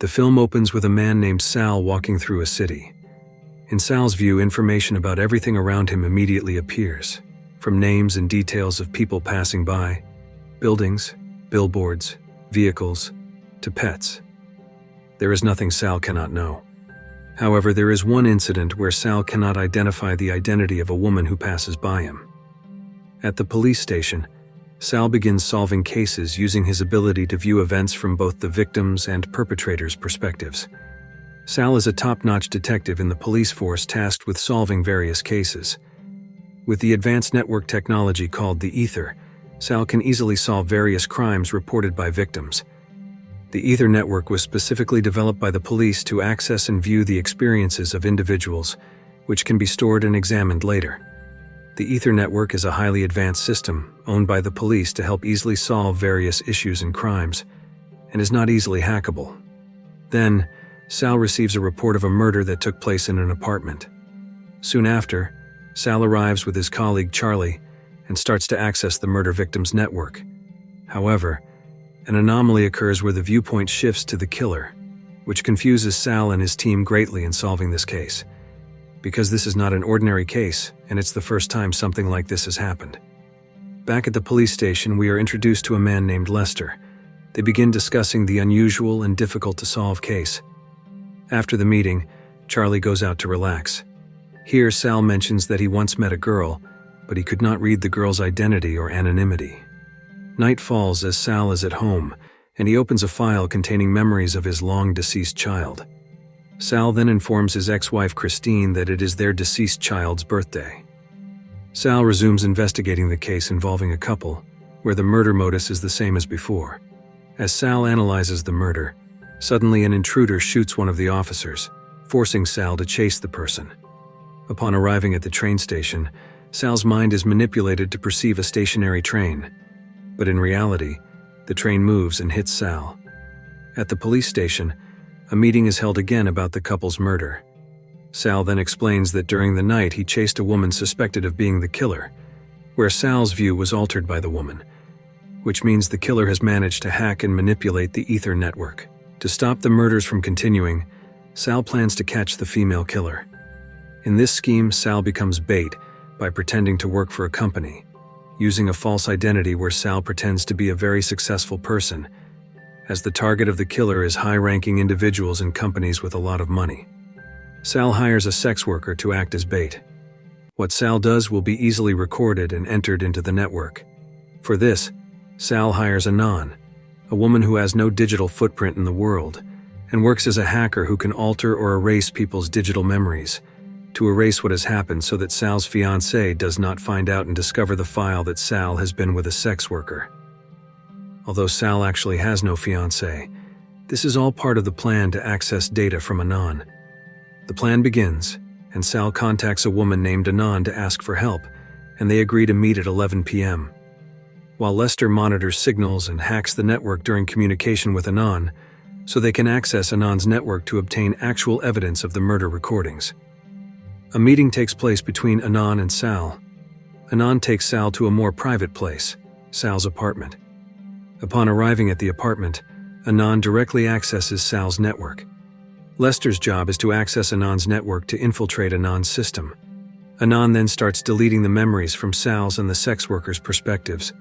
The film opens with a man named Sal walking through a city. In Sal's view, information about everything around him immediately appears, from names and details of people passing by, buildings, billboards, vehicles, to pets. There is nothing Sal cannot know. However, there is one incident where Sal cannot identify the identity of a woman who passes by him. At the police station, Sal begins solving cases using his ability to view events from both the victims' and perpetrators' perspectives. Sal is a top-notch detective in the police force tasked with solving various cases. With the advanced network technology called the Ether, Sal can easily solve various crimes reported by victims. The Ether network was specifically developed by the police to access and view the experiences of individuals, which can be stored and examined later. The Ether network is a highly advanced system owned by the police to help easily solve various issues and crimes, and is not easily hackable. Then, Sal receives a report of a murder that took place in an apartment. Soon after, Sal arrives with his colleague Charlie and starts to access the murder victim's network. However, an anomaly occurs where the viewpoint shifts to the killer, which confuses Sal and his team greatly in solving this case, because this is not an ordinary case, and it's the first time something like this has happened. Back at the police station, we are introduced to a man named Lester. They begin discussing the unusual and difficult-to-solve case. After the meeting, Charlie goes out to relax. Here, Sal mentions that he once met a girl, but he could not read the girl's identity or anonymity. Night falls as Sal is at home, and he opens a file containing memories of his long-deceased child. Sal then informs his ex-wife Christine that it is their deceased child's birthday. Sal resumes investigating the case involving a couple, where the murder modus is the same as before. As Sal analyzes the murder, suddenly an intruder shoots one of the officers, forcing Sal to chase the person. Upon arriving at the train station, Sal's mind is manipulated to perceive a stationary train, but in reality, the train moves and hits Sal. At the police station, a meeting is held again about the couple's murder. Sal then explains that during the night he chased a woman suspected of being the killer, where Sal's view was altered by the woman, which means the killer has managed to hack and manipulate the Ether network. To stop the murders from continuing, Sal plans to catch the female killer. In this scheme, Sal becomes bait by pretending to work for a company, using a false identity where Sal pretends to be a very successful person, as the target of the killer is high-ranking individuals in companies with a lot of money. Sal hires a sex worker to act as bait. What Sal does will be easily recorded and entered into the network. For this, Sal hires Anon, a woman who has no digital footprint in the world, and works as a hacker who can alter or erase people's digital memories, to erase what has happened so that Sal's fiancée does not find out and discover the file that Sal has been with a sex worker. Although Sal actually has no fiancée, this is all part of the plan to access data from Anon. The plan begins, and Sal contacts a woman named Anon to ask for help, and they agree to meet at 11 p.m. While Lester monitors signals and hacks the network during communication with Anon, so they can access Anon's network to obtain actual evidence of the murder recordings. A meeting takes place between Anon and Sal. Anon takes Sal to a more private place, Sal's apartment. Upon arriving at the apartment, Anon directly accesses Sal's network. Lester's job is to access Anon's network to infiltrate Anon's system. Anon then starts deleting the memories from Sal's and the sex worker's perspectives.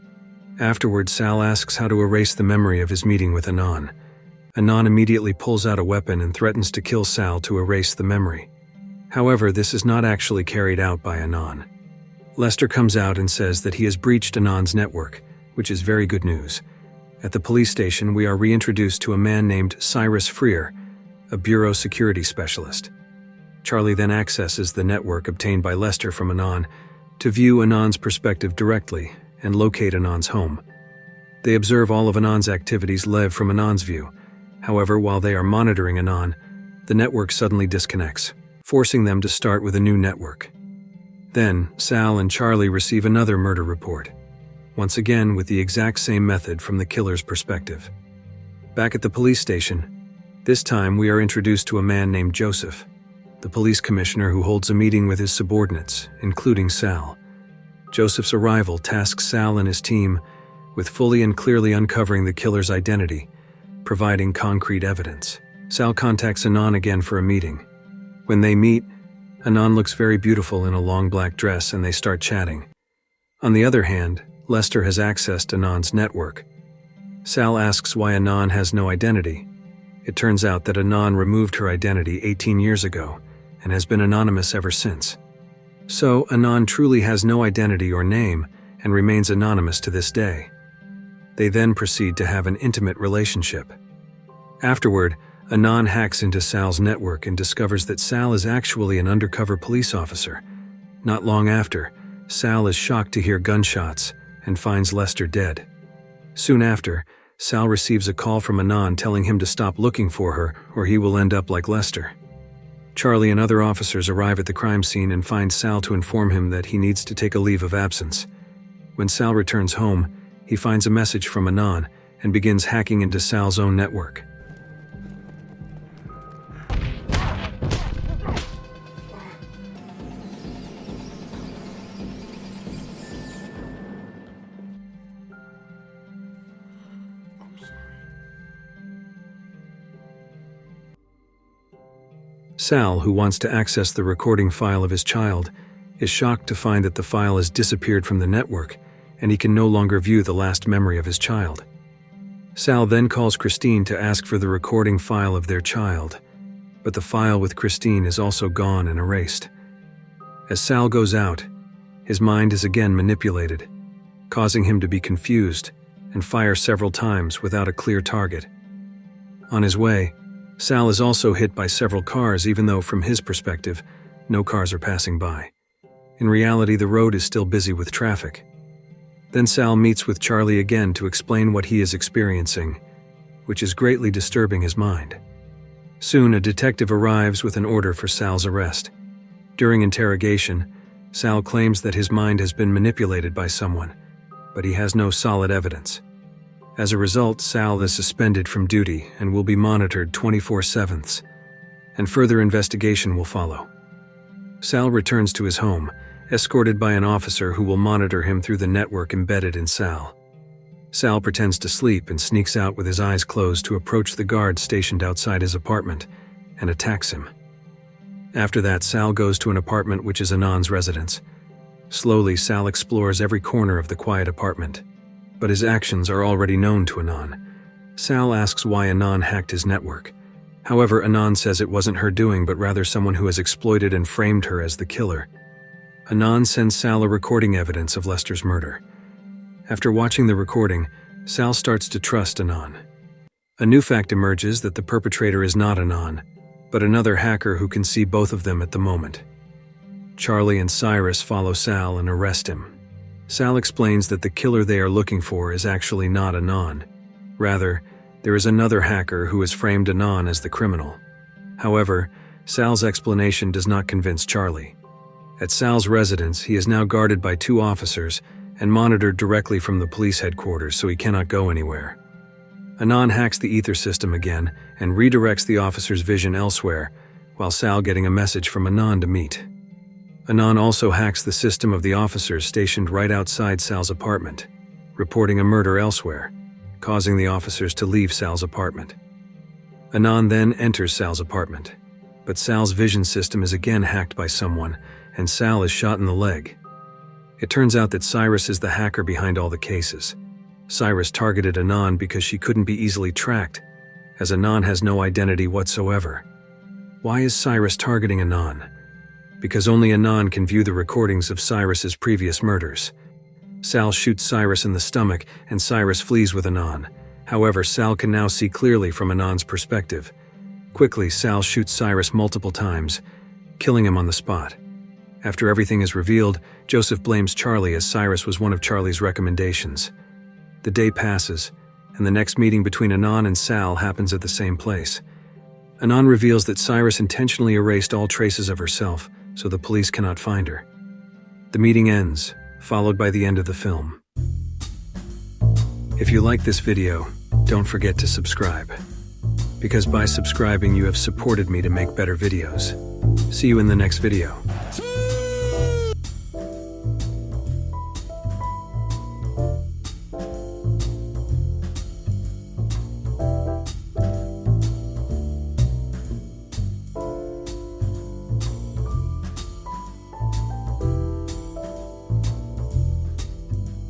Afterwards, Sal asks how to erase the memory of his meeting with Anon. Anon immediately pulls out a weapon and threatens to kill Sal to erase the memory. However, this is not actually carried out by Anon. Lester comes out and says that he has breached Anon's network, which is very good news. At the police station, we are reintroduced to a man named Cyrus Freer, a bureau security specialist. Charlie then accesses the network obtained by Lester from Anon to view Anon's perspective directly and locate Anon's home. They observe all of Anon's activities live from Anon's view. However, while they are monitoring Anon, the network suddenly disconnects, forcing them to start with a new network. Then, Sal and Charlie receive another murder report, once again with the exact same method from the killer's perspective. Back at the police station, this time we are introduced to a man named Joseph, the police commissioner who holds a meeting with his subordinates, including Sal. Joseph's arrival tasks Sal and his team with fully and clearly uncovering the killer's identity, providing concrete evidence. Sal contacts Anon again for a meeting. When they meet, Anon looks very beautiful in a long black dress and they start chatting. On the other hand, Lester has accessed Anon's network. Sal asks why Anon has no identity. It turns out that Anon removed her identity 18 years ago and has been anonymous ever since. So, Anon truly has no identity or name and remains anonymous to this day. They then proceed to have an intimate relationship. Afterward, Anon hacks into Sal's network and discovers that Sal is actually an undercover police officer. Not long after, Sal is shocked to hear gunshots and finds Lester dead. Soon after, Sal receives a call from Anon telling him to stop looking for her or he will end up like Lester. Charlie and other officers arrive at the crime scene and find Sal to inform him that he needs to take a leave of absence. When Sal returns home, he finds a message from Anon and begins hacking into Sal's own network. Sal, who wants to access the recording file of his child, is shocked to find that the file has disappeared from the network and he can no longer view the last memory of his child. Sal then calls Christine to ask for the recording file of their child, but the file with Christine is also gone and erased. As Sal goes out, his mind is again manipulated, causing him to be confused and fire several times without a clear target. On his way, Sal is also hit by several cars even though from his perspective, no cars are passing by. In reality, the road is still busy with traffic. Then Sal meets with Charlie again to explain what he is experiencing, which is greatly disturbing his mind. Soon, a detective arrives with an order for Sal's arrest. During interrogation, Sal claims that his mind has been manipulated by someone, but he has no solid evidence. As a result, Sal is suspended from duty and will be monitored 24/7, and further investigation will follow. Sal returns to his home, escorted by an officer who will monitor him through the network embedded in Sal. Sal pretends to sleep and sneaks out with his eyes closed to approach the guard stationed outside his apartment and attacks him. After that, Sal goes to an apartment which is Anon's residence. Slowly, Sal explores every corner of the quiet apartment, but his actions are already known to Anon. Sal asks why Anon hacked his network. However, Anon says it wasn't her doing but rather someone who has exploited and framed her as the killer. Anon sends Sal a recording evidence of Lester's murder. After watching the recording, Sal starts to trust Anon. A new fact emerges that the perpetrator is not Anon, but another hacker who can see both of them at the moment. Charlie and Cyrus follow Sal and arrest him. Sal explains that the killer they are looking for is actually not Anon. Rather, there is another hacker who has framed Anon as the criminal. However, Sal's explanation does not convince Charlie. At Sal's residence, he is now guarded by 2 officers and monitored directly from the police headquarters so he cannot go anywhere. Anon hacks the ether system again and redirects the officer's vision elsewhere, while Sal getting a message from Anon to meet. Anon also hacks the system of the officers stationed right outside Sal's apartment, reporting a murder elsewhere, causing the officers to leave Sal's apartment. Anon then enters Sal's apartment, but Sal's vision system is again hacked by someone, and Sal is shot in the leg. It turns out that Cyrus is the hacker behind all the cases. Cyrus targeted Anon because she couldn't be easily tracked, as Anon has no identity whatsoever. Why is Cyrus targeting Anon? Because only Anon can view the recordings of Cyrus's previous murders. Sal shoots Cyrus in the stomach and Cyrus flees with Anon. However, Sal can now see clearly from Anon's perspective. Quickly, Sal shoots Cyrus multiple times, killing him on the spot. After everything is revealed, Joseph blames Charlie as Cyrus was one of Charlie's recommendations. The day passes, and the next meeting between Anon and Sal happens at the same place. Anon reveals that Cyrus intentionally erased all traces of herself, so the police cannot find her. The meeting ends, followed by the end of the film. If you like this video, don't forget to subscribe, because by subscribing you have supported me to make better videos. See you in the next video.